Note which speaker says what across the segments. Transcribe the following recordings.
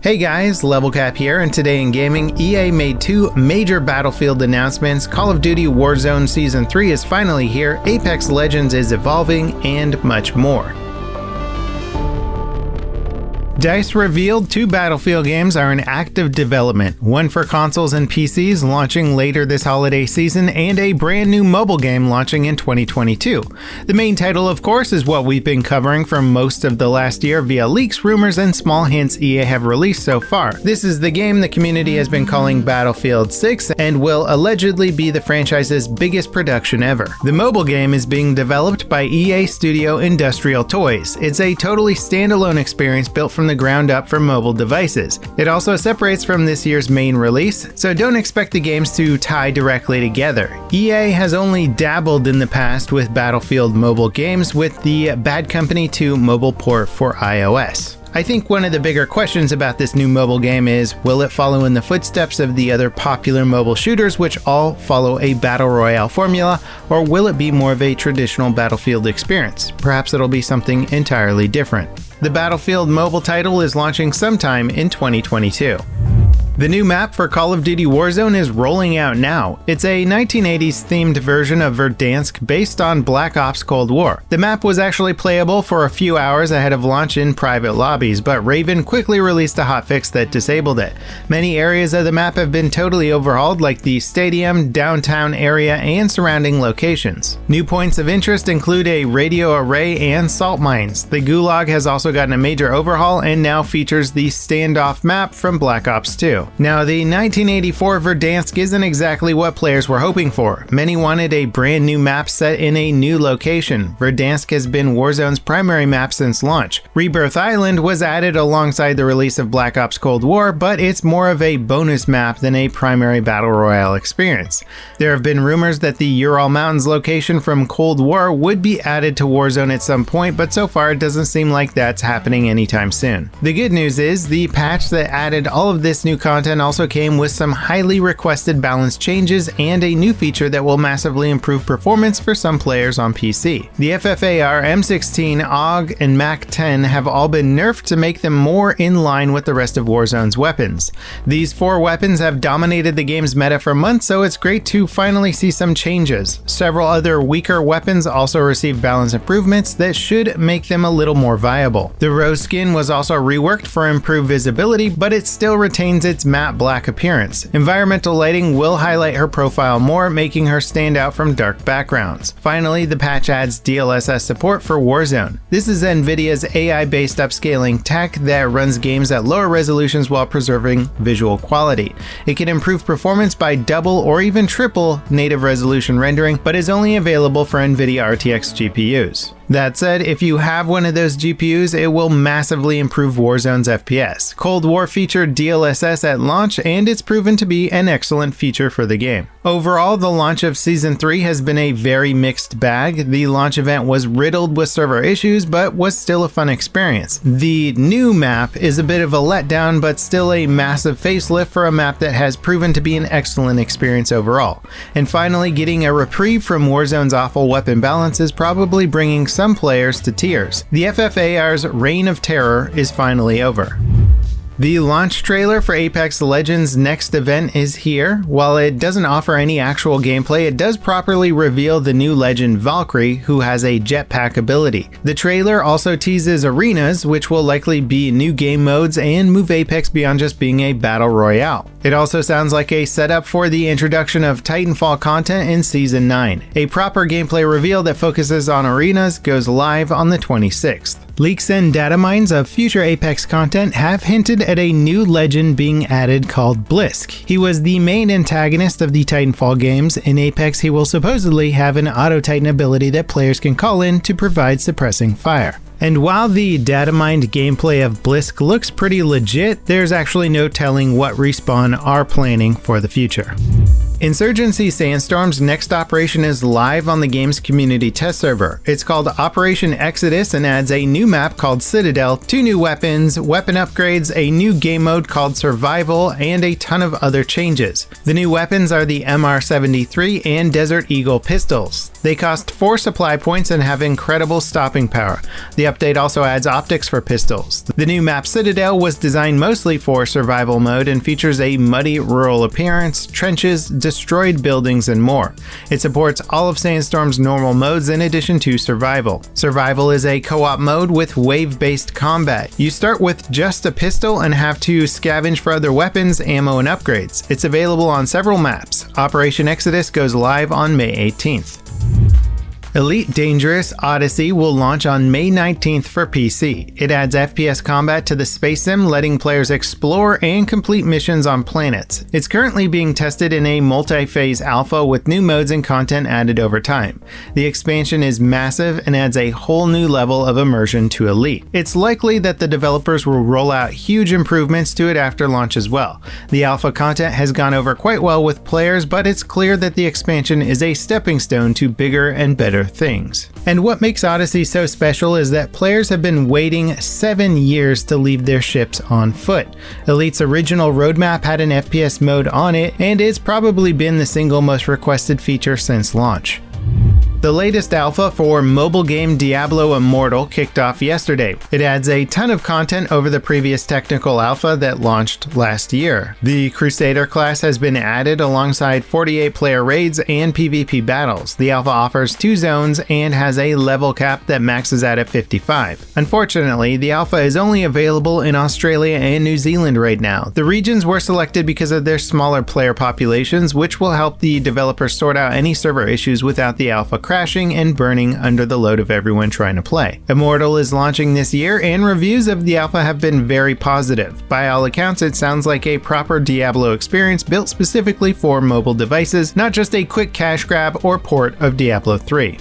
Speaker 1: Hey guys, LevelCap here, and today in gaming, EA made two major Battlefield announcements. Call of Duty Warzone Season 3 is finally here, Apex Legends is evolving, and much more. DICE revealed two Battlefield games are in active development, one for consoles and PCs launching later this holiday season, and a brand new mobile game launching in 2022. The main title, of course, is what we've been covering for most of the last year via leaks, rumors, and small hints EA have released so far. This is the game the community has been calling Battlefield 6 and will allegedly be the franchise's biggest production ever. The mobile game is being developed by EA Studio Industrial Toys. It's a totally standalone experience built from the ground up for mobile devices. It also separates from this year's main release, so don't expect the games to tie directly together. EA has only dabbled in the past with Battlefield mobile games with the Bad Company 2 mobile port for iOS. I think one of the bigger questions about this new mobile game is, will it follow in the footsteps of the other popular mobile shooters which all follow a battle royale formula, or will it be more of a traditional Battlefield experience? Perhaps it'll be something entirely different. The Battlefield mobile title is launching sometime in 2022. The new map for Call of Duty Warzone is rolling out now. It's a 1980s themed version of Verdansk based on Black Ops Cold War. The map was actually playable for a few hours ahead of launch in private lobbies, but Raven quickly released a hotfix that disabled it. Many areas of the map have been totally overhauled, like the stadium, downtown area, and surrounding locations. New points of interest include a radio array and salt mines. The Gulag has also gotten a major overhaul and now features the standoff map from Black Ops 2. Now, the 1984 Verdansk isn't exactly what players were hoping for. Many wanted a brand new map set in a new location. Verdansk has been Warzone's primary map since launch. Rebirth Island was added alongside the release of Black Ops Cold War, but it's more of a bonus map than a primary battle royale experience. There have been rumors that the Ural Mountains location from Cold War would be added to Warzone at some point, but so far it doesn't seem like that's happening anytime soon. The good news is the patch that added all of this new content also came with some highly requested balance changes and a new feature that will massively improve performance for some players on PC. The FFAR, M16, AUG, and MAC-10 have all been nerfed to make them more in line with the rest of Warzone's weapons. These four weapons have dominated the game's meta for months, so it's great to finally see some changes. Several other weaker weapons also received balance improvements that should make them a little more viable. The Rose skin was also reworked for improved visibility, but it still retains its matte black appearance. Environmental lighting will highlight her profile more, making her stand out from dark backgrounds. Finally, the patch adds DLSS support for Warzone. This is NVIDIA's AI-based upscaling tech that runs games at lower resolutions while preserving visual quality. It can improve performance by double or even triple native resolution rendering, but is only available for NVIDIA RTX GPUs. That said, if you have one of those GPUs, it will massively improve Warzone's FPS. Cold War featured DLSS at launch, and it's proven to be an excellent feature for the game. Overall, the launch of Season 3 has been a very mixed bag. The launch event was riddled with server issues, but was still a fun experience. The new map is a bit of a letdown, but still a massive facelift for a map that has proven to be an excellent experience overall. And finally, getting a reprieve from Warzone's awful weapon balance is probably bringing some players to tears. The FFAR's reign of terror is finally over. The launch trailer for Apex Legends' next event is here. While it doesn't offer any actual gameplay, it does properly reveal the new legend Valkyrie, who has a jetpack ability. The trailer also teases arenas, which will likely be new game modes and move Apex beyond just being a battle royale. It also sounds like a setup for the introduction of Titanfall content in Season 9. A proper gameplay reveal that focuses on arenas goes live on the 26th. Leaks and data mines of future Apex content have hinted at a new legend being added called Blisk. He was the main antagonist of the Titanfall games. In Apex, he will supposedly have an auto-titan ability that players can call in to provide suppressing fire. And while the data mined gameplay of Blisk looks pretty legit, there's actually no telling what Respawn are planning for the future. Insurgency Sandstorm's next operation is live on the game's community test server. It's called Operation Exodus and adds a new map called Citadel, 2 new weapons, weapon upgrades, a new game mode called Survival, and a ton of other changes. The new weapons are the MR73 and Desert Eagle pistols. They cost 4 supply points and have incredible stopping power. The update also adds optics for pistols. The new map Citadel was designed mostly for survival mode and features a muddy rural appearance, trenches, destroyed buildings, and more. It supports all of Sandstorm's normal modes in addition to survival. Survival is a co-op mode with wave-based combat. You start with just a pistol and have to scavenge for other weapons, ammo, and upgrades. It's available on several maps. Operation Exodus goes live on May 18th. Elite Dangerous Odyssey will launch on May 19th for PC. It adds FPS combat to the space sim, letting players explore and complete missions on planets. It's currently being tested in a multi-phase alpha with new modes and content added over time. The expansion is massive and adds a whole new level of immersion to Elite. It's likely that the developers will roll out huge improvements to it after launch as well. The alpha content has gone over quite well with players, but it's clear that the expansion is a stepping stone to bigger and better things. And what makes Odyssey so special is that players have been waiting 7 years to leave their ships on foot. Elite's original roadmap had an FPS mode on it, and it's probably been the single most requested feature since launch. The latest alpha for mobile game Diablo Immortal kicked off yesterday. It adds a ton of content over the previous technical alpha that launched last year. The Crusader class has been added alongside 48-player raids and PvP battles. The alpha offers 2 zones and has a level cap that maxes out at 55. Unfortunately, the alpha is only available in Australia and New Zealand right now. The regions were selected because of their smaller player populations, which will help the developers sort out any server issues without the alpha crashing and burning under the load of everyone trying to play. Immortal is launching this year, and reviews of the alpha have been very positive. By all accounts, it sounds like a proper Diablo experience built specifically for mobile devices, not just a quick cash grab or port of Diablo 3.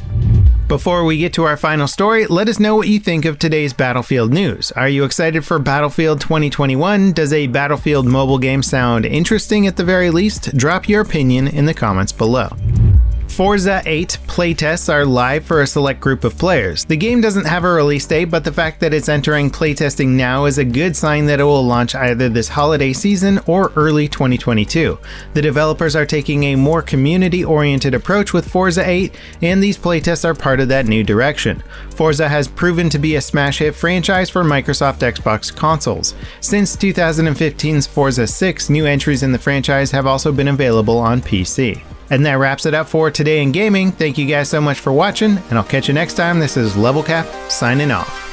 Speaker 1: Before we get to our final story, let us know what you think of today's Battlefield news. Are you excited for Battlefield 2021? Does a Battlefield mobile game sound interesting at the very least? Drop your opinion in the comments below. Forza 8 playtests are live for a select group of players. The game doesn't have a release date, but the fact that it's entering playtesting now is a good sign that it will launch either this holiday season or early 2022. The developers are taking a more community-oriented approach with Forza 8, and these playtests are part of that new direction. Forza has proven to be a smash hit franchise for Microsoft Xbox consoles. Since 2015's Forza 6, new entries in the franchise have also been available on PC. And that wraps it up for today in gaming. Thank you guys so much for watching, and I'll catch you next time. This is Level Cap signing off.